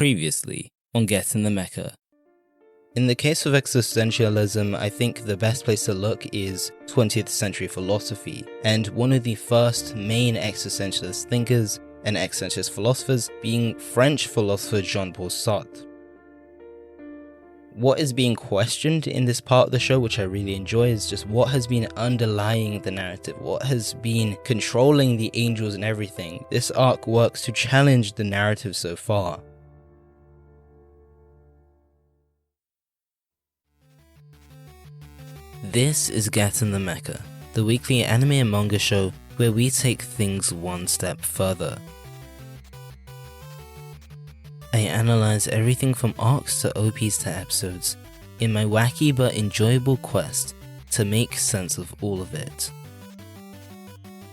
Previously on Getting the Mecha. In the case of existentialism, I think the best place to look is 20th century philosophy, and one of the first main existentialist thinkers and existentialist philosophers being French philosopher Jean-Paul Sartre. What is being questioned in this part of the show, which I really enjoy, is just what has been underlying the narrative, what has been controlling the angels and everything. This arc works to challenge the narrative so far. This is Getting the Mecha, the weekly anime and manga show where we take things one step further. I analyze everything from arcs to OPs to episodes in my wacky but enjoyable quest to make sense of all of it.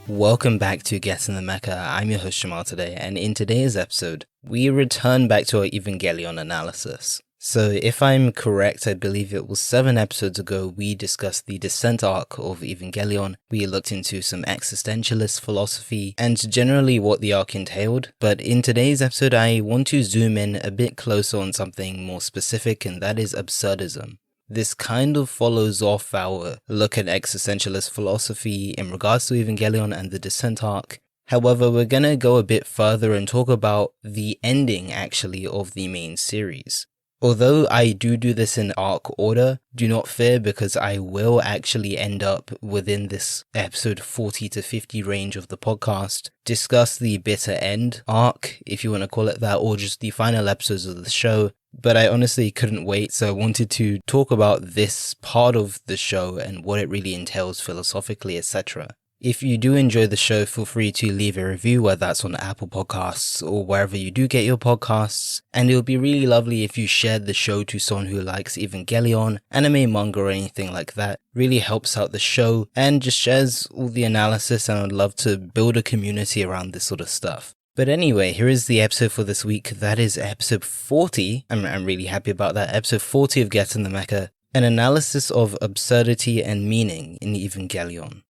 Welcome back to Getting the Mecha. I'm your host Shamal today, and in today's episode, we return back to our Evangelion analysis. So if I'm correct, I believe it was 7 episodes ago we discussed the descent arc of Evangelion. We looked into some existentialist philosophy and generally what the arc entailed. But in today's episode, I want to zoom in a bit closer on something more specific, and that is absurdism. This kind of follows off our look at existentialist philosophy in regards to Evangelion and the descent arc. However, we're gonna go a bit further and talk about the ending actually of the main series. Although I do this in arc order, do not fear, because I will actually end up within this episode 40 to 50 range of the podcast, discuss the bitter end arc, if you want to call it that, or just the final episodes of the show. But I honestly couldn't wait, so I wanted to talk about this part of the show and what it really entails philosophically, etc. If you do enjoy the show, feel free to leave a review, whether that's on Apple Podcasts or wherever you do get your podcasts. And it would be really lovely if you shared the show to someone who likes Evangelion, anime, manga, or anything like that. Really helps out the show and just shares all the analysis, and I'd love to build a community around this sort of stuff. But anyway, here is the episode for this week. That is episode 40. I'm really happy about that. Episode 40 of Getting the Mecha, an analysis of absurdity and meaning in Evangelion.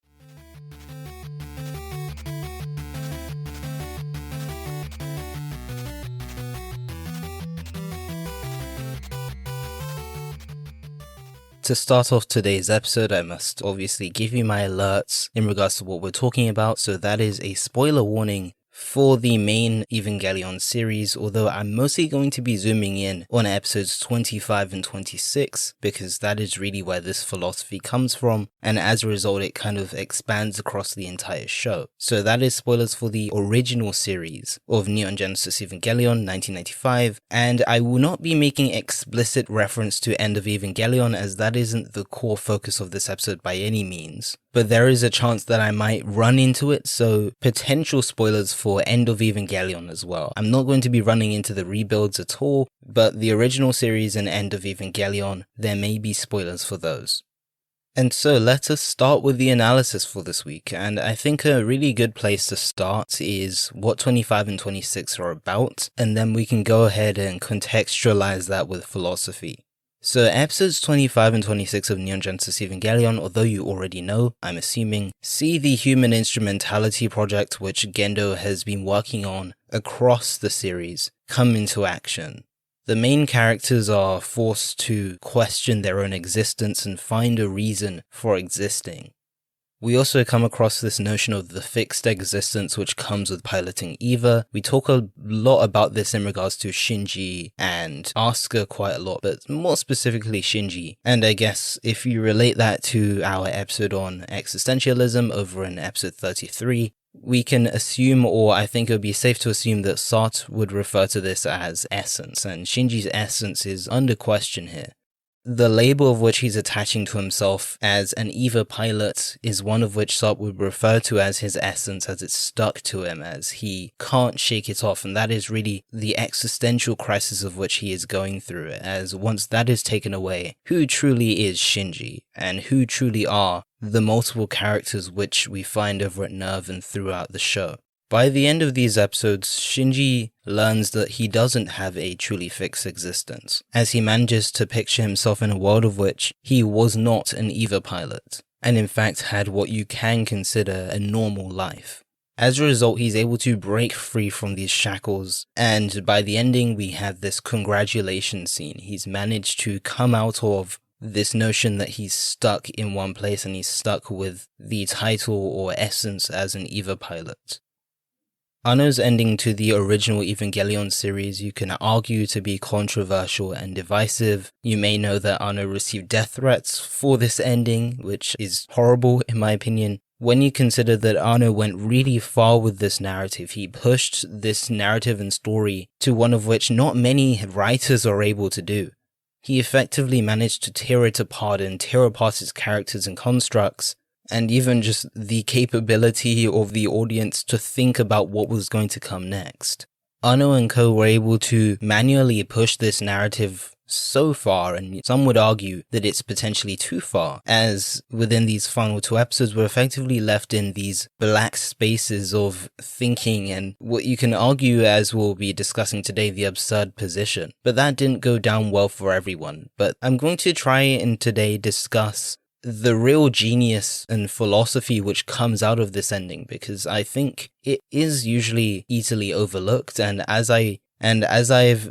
To start off today's episode, I must obviously give you my alerts in regards to what we're talking about, so that is a spoiler warning for the main Evangelion series, although I'm mostly going to be zooming in on episodes 25 and 26, because that is really where this philosophy comes from, and as a result it kind of expands across the entire show. So that is spoilers for the original series of Neon Genesis Evangelion 1995, and I will not be making explicit reference to End of Evangelion, as that isn't the core focus of this episode by any means. But there is a chance that I might run into it, so potential spoilers for End of Evangelion as well. I'm not going to be running into the rebuilds at all, but the original series and End of Evangelion, there may be spoilers for those. And so let us start with the analysis for this week, and I think a really good place to start is what 25 and 26 are about, and then we can go ahead and contextualize that with philosophy. So episodes 25 and 26 of Neon Genesis Evangelion, although you already know, I'm assuming, see the human instrumentality project which Gendo has been working on across the series come into action. The main characters are forced to question their own existence and find a reason for existing. We also come across this notion of the fixed existence which comes with piloting Eva. We talk a lot about this in regards to Shinji and Asuka quite a lot, but more specifically Shinji. And I guess if you relate that to our episode on existentialism over in episode 33, we can assume, or I think it would be safe to assume, that Sartre would refer to this as essence, and Shinji's essence is under question here. The label of which he's attaching to himself as an Eva pilot is one of which Sartre would refer to as his essence, as it's stuck to him, as he can't shake it off, and that is really the existential crisis of which he is going through, as once that is taken away, who truly is Shinji, and who truly are the multiple characters which we find over at Nerve and throughout the show. By the end of these episodes, Shinji learns that he doesn't have a truly fixed existence, as he manages to picture himself in a world of which he was not an Eva pilot, and in fact had what you can consider a normal life. As a result, he's able to break free from these shackles, and by the ending, we have this congratulation scene. He's managed to come out of this notion that he's stuck in one place and he's stuck with the title or essence as an EVA pilot. Anno's ending to the original Evangelion series you can argue to be controversial and divisive. You may know that Anno received death threats for this ending, which is horrible in my opinion. When you consider that Anno went really far with this narrative, he pushed this narrative and story to one of which not many writers are able to do. He effectively managed to tear it apart and tear apart its characters and constructs, and even just the capability of the audience to think about what was going to come next. Anno and co were able to manually push this narrative so far, and some would argue that it's potentially too far, as within these final 2 episodes we're effectively left in these black spaces of thinking and what you can argue, as we'll be discussing today, the absurd position. But that didn't go down well for everyone. But I'm going to try and today discuss the real genius and philosophy which comes out of this ending, because I think it is usually easily overlooked, and as I've,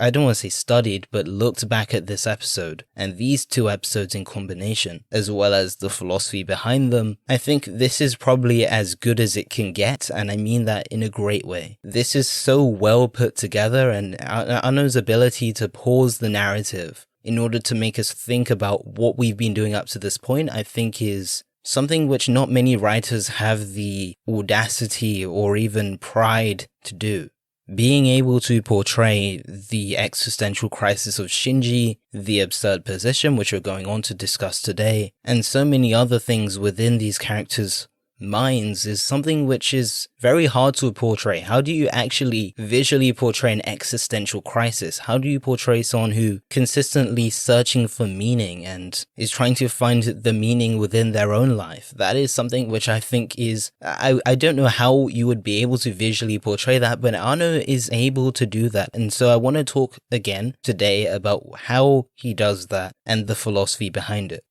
I don't want to say studied, but looked back at this episode and these 2 episodes in combination, as well as the philosophy behind them, I think this is probably as good as it can get, and I mean that in a great way. This is so well put together, and Anno's ability to pause the narrative in order to make us think about what we've been doing up to this point, I think is something which not many writers have the audacity or even pride to do. Being able to portray the existential crisis of Shinji, the absurd position, which we're going on to discuss today, and so many other things within these characters' minds is something which is very hard to portray. How do you actually visually portray an existential crisis? How do you portray someone who consistently searching for meaning and is trying to find the meaning within their own life? That is something which I think is, I don't know how you would be able to visually portray that, but Anno is able to do that. And so I want to talk again today about how he does that and the philosophy behind it.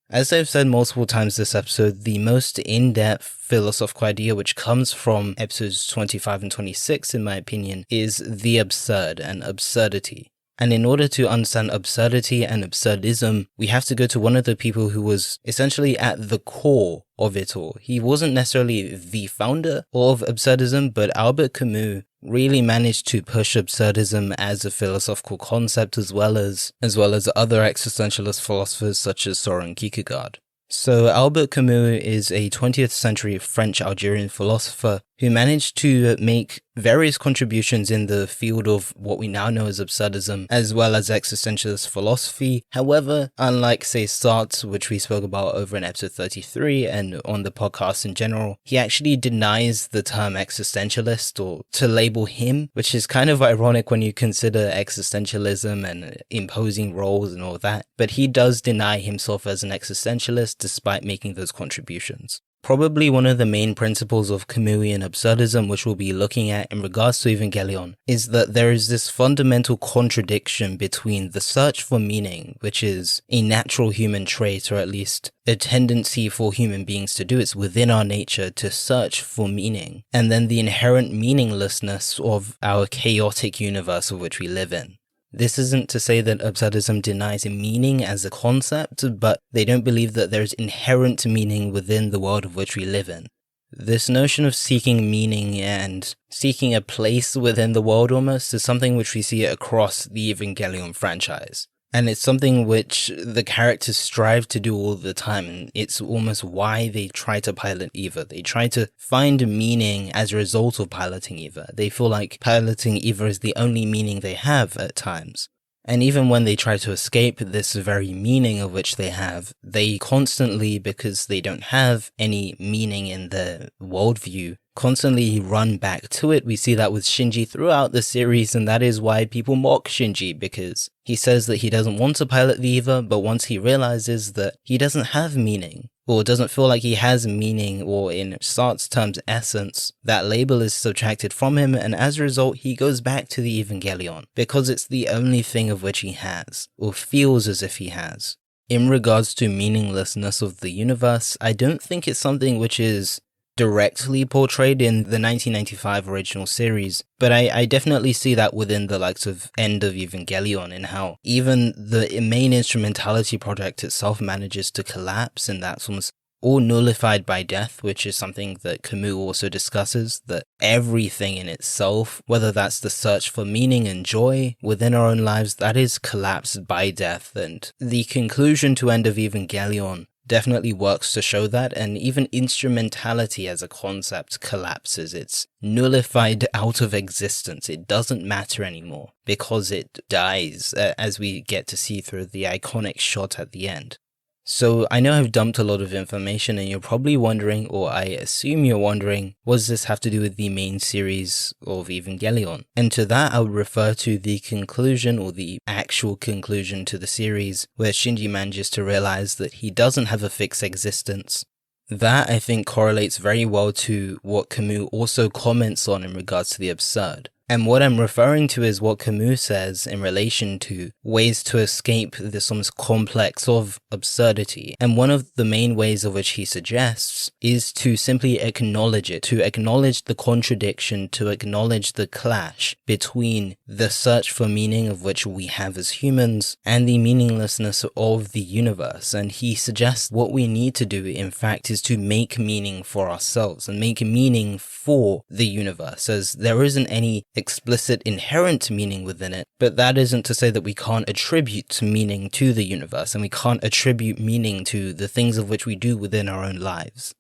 As I've said multiple times this episode, the most in-depth philosophical idea which comes from episodes 25 and 26, in my opinion, is the absurd and absurdity. And in order to understand absurdity and absurdism, we have to go to one of the people who was essentially at the core of it all. He wasn't necessarily the founder of absurdism, but Albert Camus really managed to push absurdism as a philosophical concept as well as other existentialist philosophers such as Soren Kierkegaard. So Albert Camus is a 20th century French-Algerian philosopher who managed to make various contributions in the field of what we now know as absurdism, as well as existentialist philosophy. However, unlike, say, Sartre, which we spoke about over in episode 33 and on the podcast in general, he actually denies the term existentialist or to label him, which is kind of ironic when you consider existentialism and imposing roles and all that. But he does deny himself as an existentialist despite making those contributions. Probably one of the main principles of Camusian Absurdism, which we'll be looking at in regards to Evangelion, is that there is this fundamental contradiction between the search for meaning, which is a natural human trait, or at least a tendency for human beings to do. It's within our nature to search for meaning, and then the inherent meaninglessness of our chaotic universe of which we live in. This isn't to say that absurdism denies meaning as a concept, but they don't believe that there's inherent meaning within the world of which we live in. This notion of seeking meaning and seeking a place within the world almost is something which we see across the Evangelion franchise. And it's something which the characters strive to do all the time, and it's almost why they try to pilot EVA. They try to find meaning as a result of piloting EVA. They feel like piloting EVA is the only meaning they have at times. And even when they try to escape this very meaning of which they have, they constantly, because they don't have any meaning in their worldview, constantly run back to it. We see that with Shinji throughout the series, and that is why people mock Shinji, because he says that he doesn't want to pilot the EVA, but once he realizes that he doesn't have meaning, or doesn't feel like he has meaning, or in Sartre's terms, essence, that label is subtracted from him, and as a result, he goes back to the Evangelion, because it's the only thing of which he has, or feels as if he has. In regards to meaninglessness of the universe, I don't think it's something which is directly portrayed in the 1995 original series, but I definitely see that within the likes of End of Evangelion, in how even the main instrumentality project itself manages to collapse, and that's almost all nullified by death, which is something that Camus also discusses, that everything in itself, whether that's the search for meaning and joy within our own lives, that is collapsed by death. And the conclusion to End of Evangelion definitely works to show that, and even instrumentality as a concept collapses. It's nullified out of existence. It doesn't matter anymore because it dies, as we get to see through the iconic shot at the end. So I know I've dumped a lot of information, and you're probably wondering, or I assume you're wondering, what does this have to do with the main series of Evangelion? And to that I would refer to the conclusion, or the actual conclusion to the series, where Shinji manages to realize that he doesn't have a fixed existence. That, I think, correlates very well to what Camus also comments on in regards to the absurd. And what I'm referring to is what Camus says in relation to ways to escape this almost complex of absurdity. And one of the main ways of which he suggests is to simply acknowledge it, to acknowledge the contradiction, to acknowledge the clash between the search for meaning of which we have as humans and the meaninglessness of the universe. And he suggests what we need to do, in fact, is to make meaning for ourselves and make meaning for the universe, as there isn't any explicit inherent meaning within it, but that isn't to say that we can't attribute meaning to the universe, and we can't attribute meaning to the things of which we do within our own lives.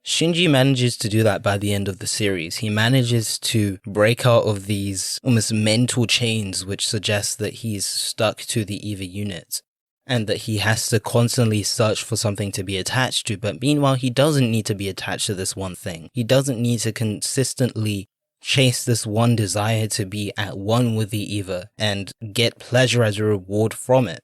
Shinji manages to do that by the end of the series. He manages to break out of these almost mental chains which suggest that he's stuck to the Eva unit, and that he has to constantly search for something to be attached to, but meanwhile he doesn't need to be attached to this one thing. He doesn't need to consistently chase this one desire to be at one with the Eva and get pleasure as a reward from it.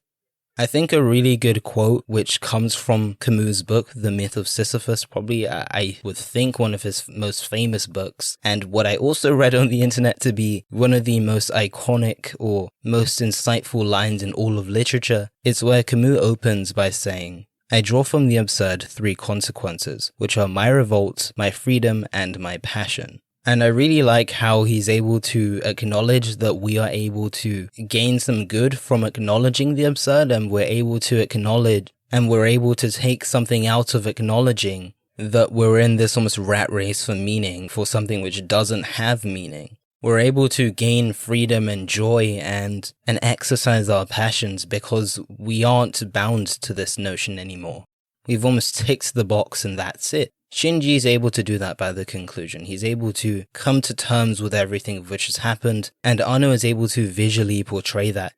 I think a really good quote, which comes from Camus' book, The Myth of Sisyphus, probably I would think one of his most famous books, and what I also read on the internet to be one of the most iconic or most insightful lines in all of literature, is where Camus opens by saying, "I draw from the absurd three consequences, which are my revolt, my freedom, and my passion." And I really like how he's able to acknowledge that we are able to gain some good from acknowledging the absurd, and we're able to acknowledge, and we're able to take something out of acknowledging that we're in this almost rat race for meaning, for something which doesn't have meaning. We're able to gain freedom and joy and exercise our passions because we aren't bound to this notion anymore. We've almost ticked the box and that's it. Shinji is able to do that by the conclusion. He's able to come to terms with everything of which has happened, and Anno is able to visually portray that.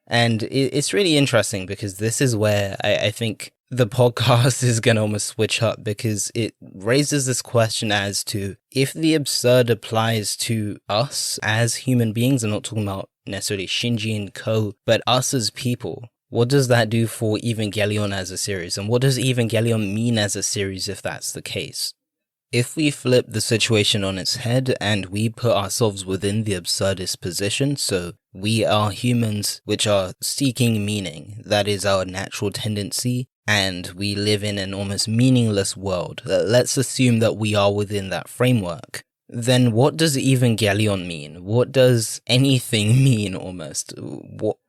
And it's really interesting because this is where I think the podcast is going to almost switch up, because it raises this question as to if the absurd applies to us as human beings. I'm not talking about necessarily Shinji and Ko, but us as people. What does that do for Evangelion as a series? And what does Evangelion mean as a series if that's the case? If we flip the situation on its head and we put ourselves within the absurdist position, so we are humans which are seeking meaning, that is our natural tendency, and we live in an almost meaningless world. Let's assume that we are within that framework. Then what does Evangelion mean? What does anything mean almost?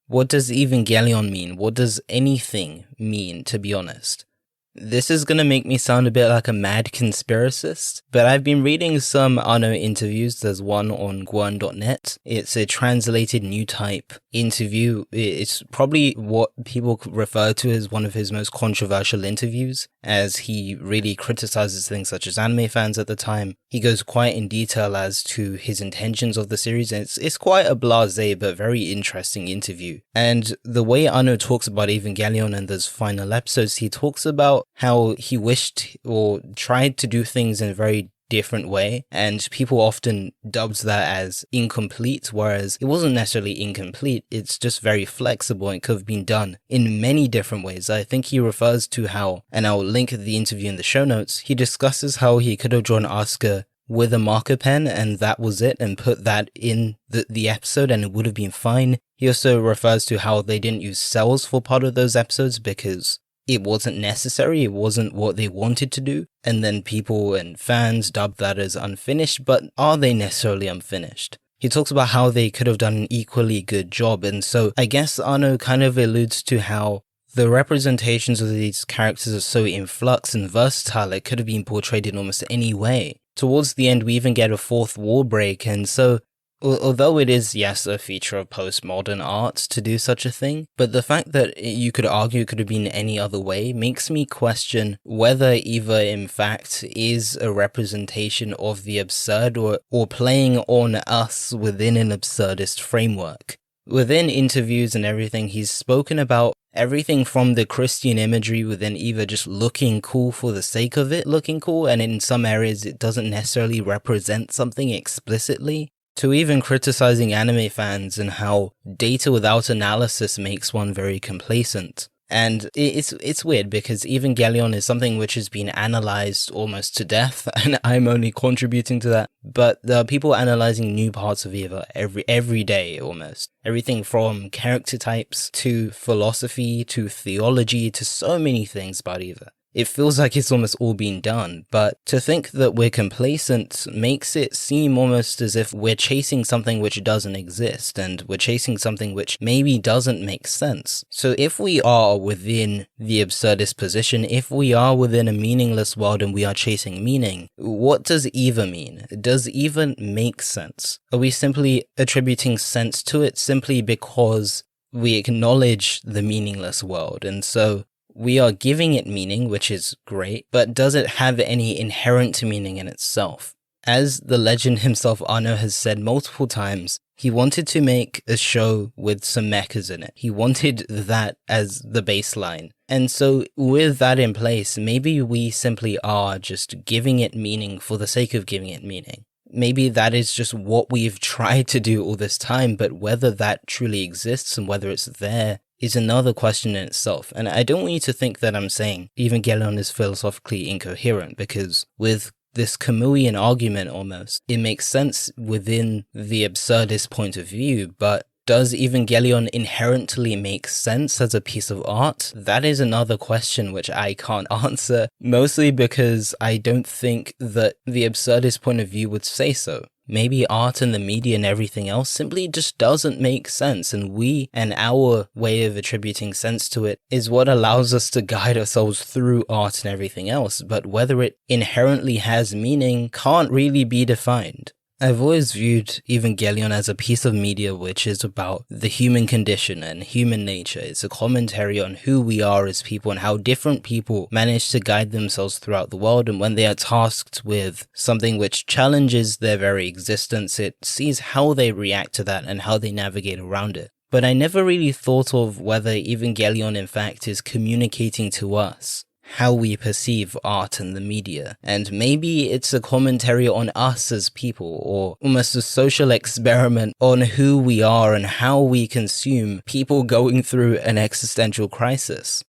What does Evangelion mean? What does anything mean, to be honest? This is going to make me sound a bit like a mad conspiracist, but I've been reading some Anno interviews. There's one on guan.net. It's a translated new type interview. It's probably what people refer to as one of his most controversial interviews, as he really criticizes things such as anime fans at the time. He goes quite in detail as to his intentions of the series, and it's quite a blasé but very interesting interview. And the way Anno talks about Evangelion and those final episodes, he talks about how he wished or tried to do things in a very different way, and people often dubbed that as incomplete, whereas it wasn't necessarily incomplete. It's just very flexible and could have been done in many different ways. I think he refers to how, and I'll link the interview in the show notes, he discusses how he could have drawn Asuka with a marker pen and that was it, and put that in the episode and it would have been fine. He also refers to how they didn't use cells for part of those episodes because it wasn't necessary, it wasn't what they wanted to do, and then people and fans dubbed that as unfinished, but are they necessarily unfinished? He talks about how they could have done an equally good job, and so I guess Anno kind of alludes to how the representations of these characters are so in flux and versatile, it could have been portrayed in almost any way. Towards the end, we even get a fourth wall break, and so although it is, yes, a feature of postmodern art to do such a thing, but the fact that you could argue it could have been any other way makes me question whether Eva in fact is a representation of the absurd or playing on us within an absurdist framework. Within interviews and everything, he's spoken about everything from the Christian imagery within Eva just looking cool for the sake of it looking cool, and in some areas it doesn't necessarily represent something explicitly, to even criticizing anime fans and how data without analysis makes one very complacent. And it's weird because Evangelion is something which has been analyzed almost to death, and I'm only contributing to that. But there are people analyzing new parts of Eva every day almost. Everything from character types to philosophy to theology to so many things about Eva. It feels like it's almost all been done, but to think that we're complacent makes it seem almost as if we're chasing something which doesn't exist, and we're chasing something which maybe doesn't make sense. So if we are within the absurdist position, if we are within a meaningless world and we are chasing meaning, what does Eva mean? Does Eva make sense? Are we simply attributing sense to it simply because we acknowledge the meaningless world, and so we are giving it meaning, which is great, but does it have any inherent meaning in itself? As the legend himself, Anno, has said multiple times, he wanted to make a show with some mechas in it. He wanted that as the baseline. And so with that in place, maybe we simply are just giving it meaning for the sake of giving it meaning. Maybe that is just what we've tried to do all this time, but whether that truly exists and whether it's there is another question in itself. And I don't want you to think that I'm saying Evangelion is philosophically incoherent, because with this Camusian argument almost, it makes sense within the absurdist point of view, but does Evangelion inherently make sense as a piece of art? That is another question which I can't answer, mostly because I don't think that the absurdist point of view would say so. Maybe art and the media and everything else simply just doesn't make sense, and we and our way of attributing sense to it is what allows us to guide ourselves through art and everything else, but whether it inherently has meaning can't really be defined. I've always viewed Evangelion as a piece of media which is about the human condition and human nature. It's a commentary on who we are as people and how different people manage to guide themselves throughout the world, and when they are tasked with something which challenges their very existence, it sees how they react to that and how they navigate around it. But I never really thought of whether Evangelion in fact is communicating to us how we perceive art and the media. And maybe it's a commentary on us as people, or almost a social experiment on who we are and how we consume people going through an existential crisis.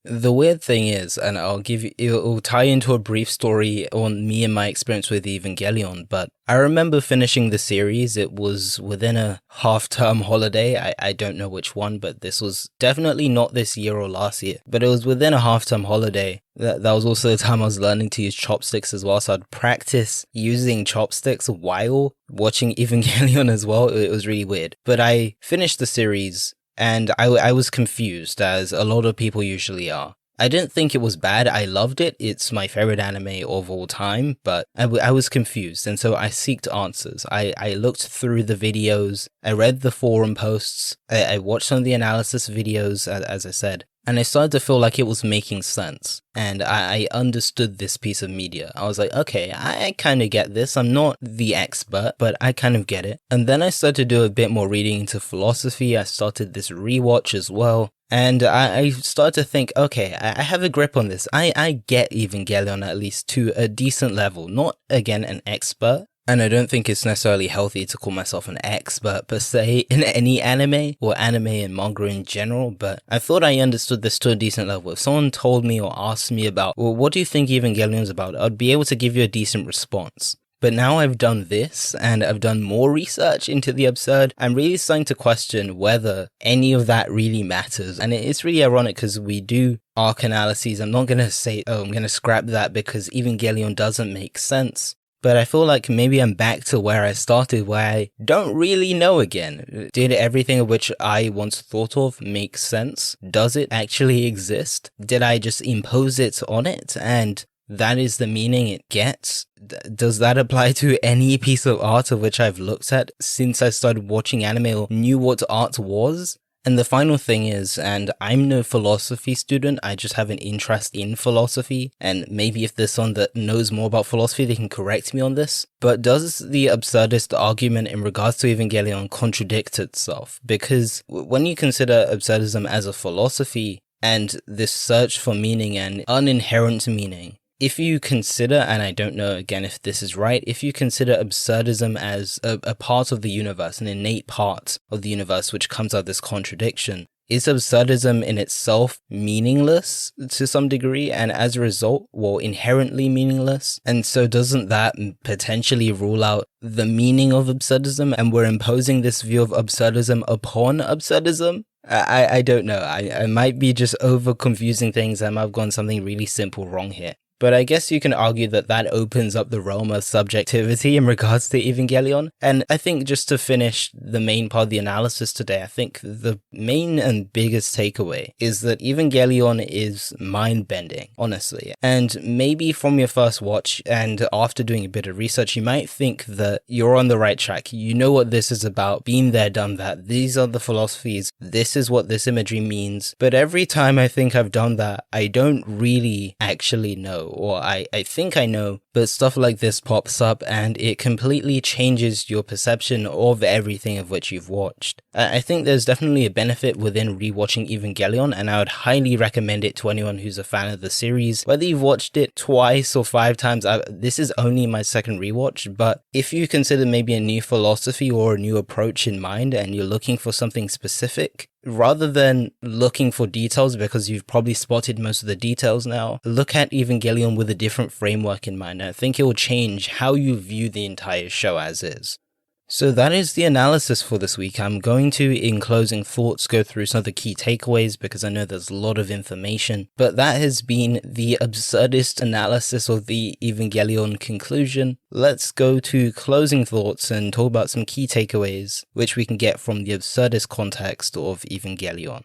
The weird thing is, and it'll tie into a brief story on me and my experience with Evangelion, but I remember finishing the series. It was within a half-term holiday. I don't know which one, but this was definitely not this year or last year, but it was within a half-term holiday. That was also the time I was learning to use chopsticks as well, so I'd practice using chopsticks while watching Evangelion as well. It was really weird. But I finished the series, and I was confused, as a lot of people usually are. I didn't think it was bad. I loved it. It's my favorite anime of all time, but I was confused, and so I sought answers. I looked through the videos, I read the forum posts, I watched some of the analysis videos, as I said, and I started to feel like it was making sense, and I understood this piece of media. I was like, okay, I kind of get this. I'm not the expert, but I kind of get it. And then I started to do a bit more reading into philosophy. I started this rewatch as well, and I started to think, okay, I have a grip on this. I get Evangelion at least to a decent level. Not, again, an expert. And I don't think it's necessarily healthy to call myself an expert per se in any anime or anime and manga in general, but I thought I understood this to a decent level. If someone told me or asked me about, well, what do you think Evangelion's about? I'd be able to give you a decent response. But now I've done this, and I've done more research into the absurd, I'm really starting to question whether any of that really matters. And it's really ironic because we do arc analyses. I'm not going to say, oh, I'm going to scrap that because Evangelion doesn't make sense. But I feel like maybe I'm back to where I started, where I don't really know again. Did everything of which I once thought of make sense? Does it actually exist? Did I just impose it on it? And that is the meaning it gets? Does that apply to any piece of art of which I've looked at since I started watching anime or knew what art was? And the final thing is, and I'm no philosophy student, I just have an interest in philosophy, and maybe if there's someone that knows more about philosophy, they can correct me on this, but does the absurdist argument in regards to Evangelion contradict itself? Because when you consider absurdism as a philosophy, and this search for meaning and uninherent meaning, if you consider, and I don't know again if this is right, if you consider absurdism as a part of the universe, an innate part of the universe which comes out of this contradiction, is absurdism in itself meaningless to some degree, and as a result, well, inherently meaningless? And so doesn't that potentially rule out the meaning of absurdism, and we're imposing this view of absurdism upon absurdism? I don't know. I might be just over confusing things. I might have gone something really simple wrong here. But I guess you can argue that that opens up the realm of subjectivity in regards to Evangelion. And I think just to finish the main part of the analysis today, I think the main and biggest takeaway is that Evangelion is mind-bending, honestly. And maybe from your first watch and after doing a bit of research, you might think that you're on the right track. You know what this is about, been there, done that. These are the philosophies. This is what this imagery means. But every time I think I've done that, I don't really actually know. Or I think I know, but stuff like this pops up and it completely changes your perception of everything of which you've watched. I think there's definitely a benefit within rewatching Evangelion, and I would highly recommend it to anyone who's a fan of the series. Whether you've watched it twice or 5 times, this is only my second rewatch, but if you consider maybe a new philosophy or a new approach in mind and you're looking for something specific, rather than looking for details because you've probably spotted most of the details now, look at Evangelion with a different framework in mind. I think it will change how you view the entire show as is. So that is the analysis for this week. I'm going to, in closing thoughts, go through some of the key takeaways because I know there's a lot of information, but that has been the absurdist analysis of the Evangelion conclusion. Let's go to closing thoughts and talk about some key takeaways which we can get from the absurdist context of Evangelion.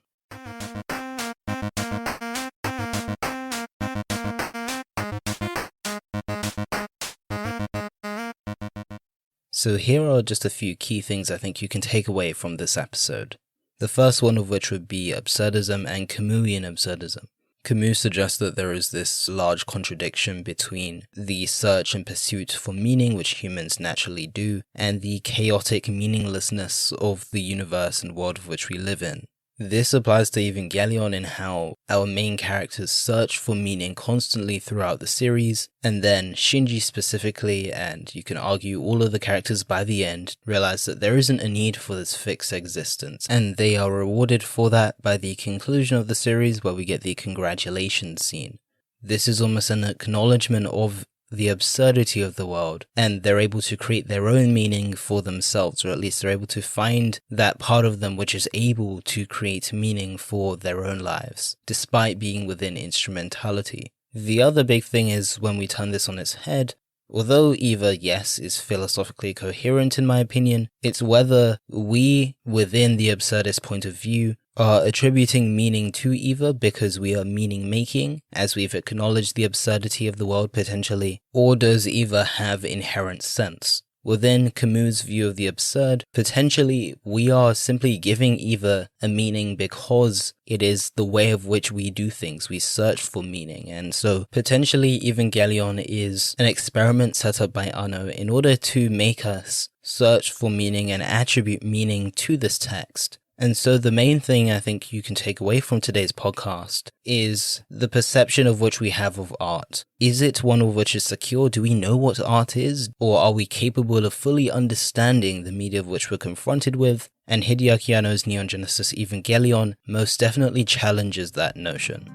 So here are just a few key things I think you can take away from this episode. The first one of which would be absurdism and Camusian absurdism. Camus suggests that there is this large contradiction between the search and pursuit for meaning, which humans naturally do, and the chaotic meaninglessness of the universe and world of which we live in. This applies to Evangelion in how our main characters search for meaning constantly throughout the series, and then Shinji specifically, and you can argue all of the characters by the end, realize that there isn't a need for this fixed existence, and they are rewarded for that by the conclusion of the series where we get the congratulations scene. This is almost an acknowledgement of the absurdity of the world, and they're able to create their own meaning for themselves, or at least they're able to find that part of them which is able to create meaning for their own lives, despite being within instrumentality. The other big thing is when we turn this on its head, although Eva, yes, is philosophically coherent in my opinion, it's whether we, within the absurdist point of view, are attributing meaning to Eva because we are meaning making, as we've acknowledged the absurdity of the world potentially, or does Eva have inherent sense? Within Camus' view of the absurd, potentially we are simply giving Eva a meaning because it is the way of which we do things. We search for meaning, and so potentially Evangelion is an experiment set up by Anno in order to make us search for meaning and attribute meaning to this text. And so the main thing I think you can take away from today's podcast is the perception of which we have of art. Is it one of which is secure? Do we know what art is? Or are we capable of fully understanding the media of which we're confronted with? And Hideaki Anno's Neon Genesis Evangelion most definitely challenges that notion.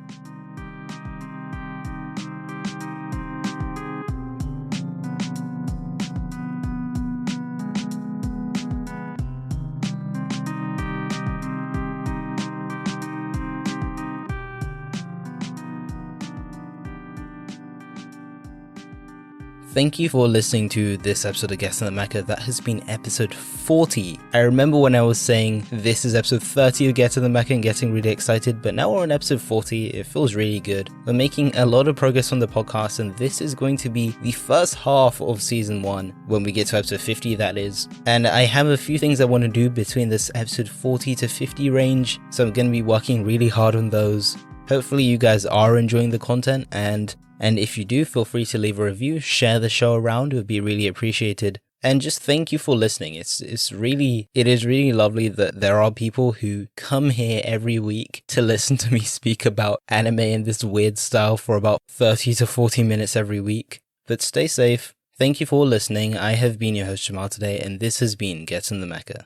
Thank you for listening to this episode of Guest on the Mecha. That has been episode 40. I remember when I was saying this is episode 30 of Get on the Mecha and getting really excited, but now we're on episode 40. It feels really good. We're making a lot of progress on the podcast, and this is going to be the first half of season 1 when we get to episode 50, that is. And I have a few things I want to do between this episode 40 to 50 range, so I'm going to be working really hard on those. Hopefully you guys are enjoying the content, and if you do, feel free to leave a review, share the show around, it would be really appreciated. And just thank you for listening. It is really lovely that there are people who come here every week to listen to me speak about anime in this weird style for about 30 to 40 minutes every week. But stay safe. Thank you for listening. I have been your host Jamal today, and this has been Get in the Mecha.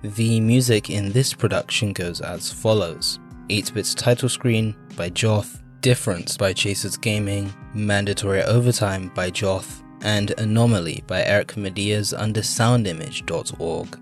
The music in this production goes as follows. 8-Bits title screen by Joth, Difference by Chasers Gaming, Mandatory Overtime by Joth, and Anomaly by Eric Medias under soundimage.org.